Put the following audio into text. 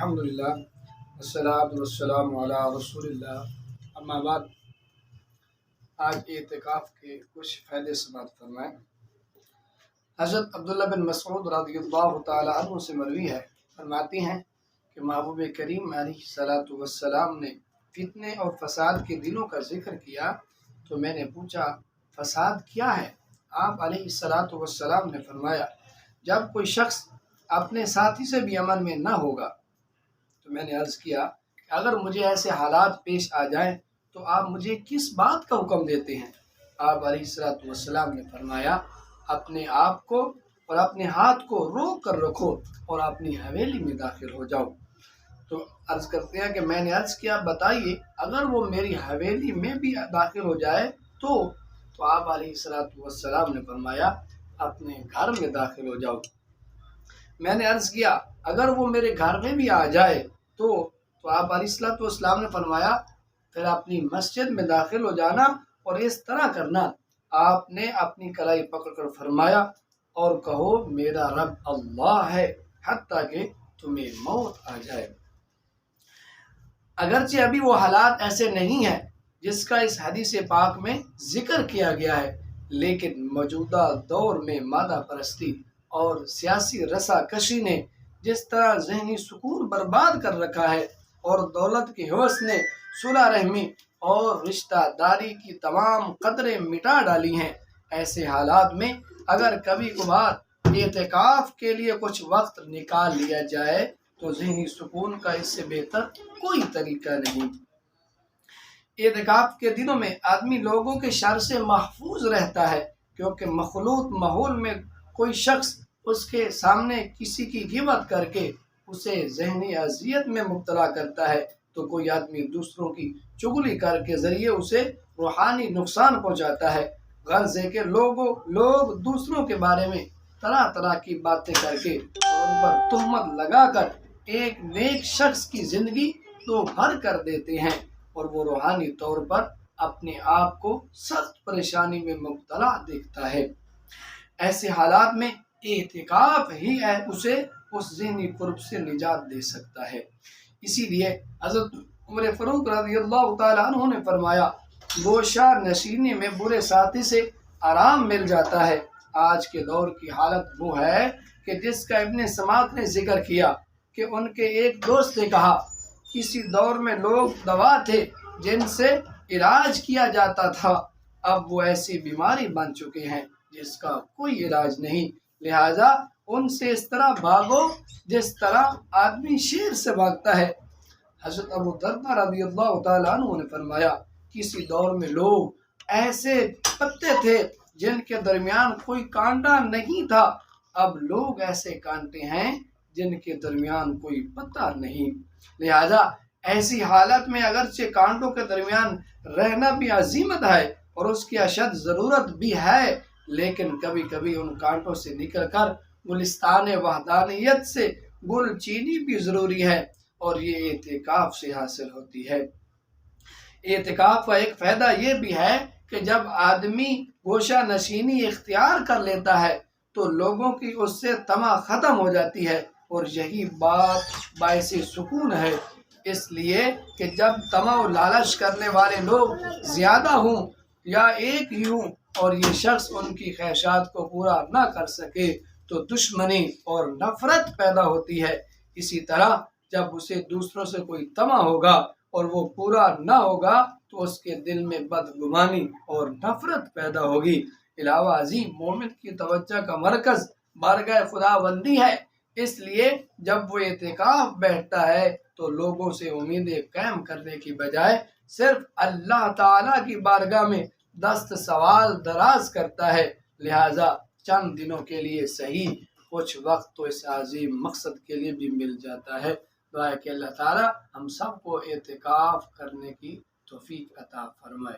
الحمدللہ والصلاۃ والسلام علی رسول اللہ اما بعد۔ آج اعتکاف کے کچھ فائدے سے بات فرمائیں۔ حضرت عبداللہ بن مسعود رضی اللہ تعالی عنہ سے مروی ہے، فرماتے ہیں کہ محبوب کریم علیہ الصلاۃ والسلام نے فتنے اور فساد کے دنوں کا ذکر کیا تو میں نے پوچھا فساد کیا ہے؟ آپ علیہ الصلاۃ والسلام نے فرمایا جب کوئی شخص اپنے ساتھی سے بھی امن میں نہ ہوگا۔ تو میں نے عرض کیا کہ اگر مجھے ایسے حالات پیش آ جائیں تو آپ مجھے کس بات کا حکم دیتے ہیں؟ آپ علیہ الصلاۃ والسلام نے فرمایا اپنے آپ کو اور اپنے ہاتھ کو روک کر رکھو اور اپنی حویلی میں داخل ہو جاؤ۔ تو عرض کرتے ہیں کہ میں نے عرض کیا بتائیے اگر وہ میری حویلی میں بھی داخل ہو جائے تو آپ علیہ الصلاۃ والسلام نے فرمایا اپنے گھر میں داخل ہو جاؤ۔ میں نے عرض کیا اگر وہ میرے گھر میں بھی آ جائے تو آپ علیہ الصلاۃ والسلام نے فرمایا پھر اپنی مسجد میں داخل ہو جانا اور اس طرح کرنا۔ آپ نے اپنی کلائی پکڑ کر فرمایا اور کہو میرا رب اللہ ہے حتیٰ کہ تمہیں موت آ جائے۔ اگرچہ ابھی وہ حالات ایسے نہیں ہیں جس کا اس حدیث پاک میں ذکر کیا گیا ہے، لیکن موجودہ دور میں مادہ پرستی اور سیاسی رسا کشی نے جس طرح ذہنی سکون برباد کر رکھا ہے اور دولت کے حوث نے صلح رحمی اور رشتہ داری کی تمام قدریں مٹا ڈالی ہیں، ایسے حالات میں اگر کبھی کبھار اعتکاف کے لیے کچھ وقت نکال لیا جائے تو ذہنی سکون کا اس سے بہتر کوئی طریقہ نہیں۔ اعتکاف کے دنوں میں آدمی لوگوں کے شر سے محفوظ رہتا ہے، کیونکہ مخلوط ماحول میں کوئی شخص اس کے سامنے کسی کی غیبت کر کے اسے ذہنی اذیت میں مبتلا کرتا ہے تو کوئی آدمی دوسروں کی چغلی کر کے ذریعے اسے روحانی نقصان پہنچاتا ہے۔ غرض ہے کہ لوگ دوسروں کے بارے میں طرح طرح کی باتیں کر کے اور ان پر تہمت لگا کر ایک نیک شخص کی زندگی تو بھر کر دیتے ہیں اور وہ روحانی طور پر اپنے آپ کو سخت پریشانی میں مبتلا دیکھتا ہے۔ ایسے حالات میں اعتکاف ہی اسے اس ذہنی قرب سے نجات دے سکتا ہے۔ اسی لیے حضرت عمر فاروق رضی اللہ تعالیٰ عنہ نے فرمایا گوشہ نشینی میں برے ساتھی سے آرام مل جاتا ہے۔ آج کے دور کی حالت وہ ہے کہ جس کا ابن سماک نے ذکر کیا کہ ان کے ایک دوست نے کہا کسی دور میں لوگ دوا تھے جن سے علاج کیا جاتا تھا، اب وہ ایسی بیماری بن چکے ہیں جس کا کوئی علاج نہیں، لہذا ان سے اس طرح بھاگو جس طرح آدمی شیر سے بھاگتا ہے۔ حضرت ابو درداء رضی اللہ تعالیٰ عنہ نے فرمایا کسی دور میں لوگ ایسے پتے تھے جن کے درمیان کوئی کانٹا نہیں تھا، اب لوگ ایسے کانٹے ہیں جن کے درمیان کوئی پتا نہیں، لہذا ایسی حالت میں اگرچہ کانٹوں کے درمیان رہنا بھی عزیمت ہے اور اس کی اشد ضرورت بھی ہے، لیکن کبھی کبھی ان کانٹوں سے نکل کر گلستان وحدانیت سے گل چینی بھی ضروری ہے اور یہ اعتکاف سے حاصل ہوتی ہے۔ اعتکاف کا ایک فائدہ یہ بھی ہے کہ جب آدمی گوشہ نشینی اختیار کر لیتا ہے تو لوگوں کی اس سے طمع ختم ہو جاتی ہے اور یہی بات باعث سکون ہے، اس لیے کہ جب طمع و لالچ کرنے والے لوگ زیادہ ہوں یا ایک ہی ہوں اور یہ شخص ان کی خواہشات کو پورا نہ کر سکے تو دشمنی اور نفرت پیدا ہوتی ہے۔ اسی طرح جب اسے دوسروں سے کوئی طمع ہوگا اور وہ پورا نہ ہوگا تو اس کے دل میں بدگمانی اور نفرت پیدا ہوگی۔ علاوہ ازیں مومن کی توجہ کا مرکز بارگاہ خداوندی ہے، اس لیے جب وہ اعتکاف بیٹھتا ہے تو لوگوں سے امیدیں قائم کرنے کی بجائے صرف اللہ تعالیٰ کی بارگاہ میں دست سوال دراز کرتا ہے، لہذا چند دنوں کے لیے صحیح کچھ وقت تو اس عظیم مقصد کے لیے بھی مل جاتا ہے۔ دعا ہے کہ اللہ تعالیٰ ہم سب کو اعتکاف کرنے کی توفیق عطا فرمائے۔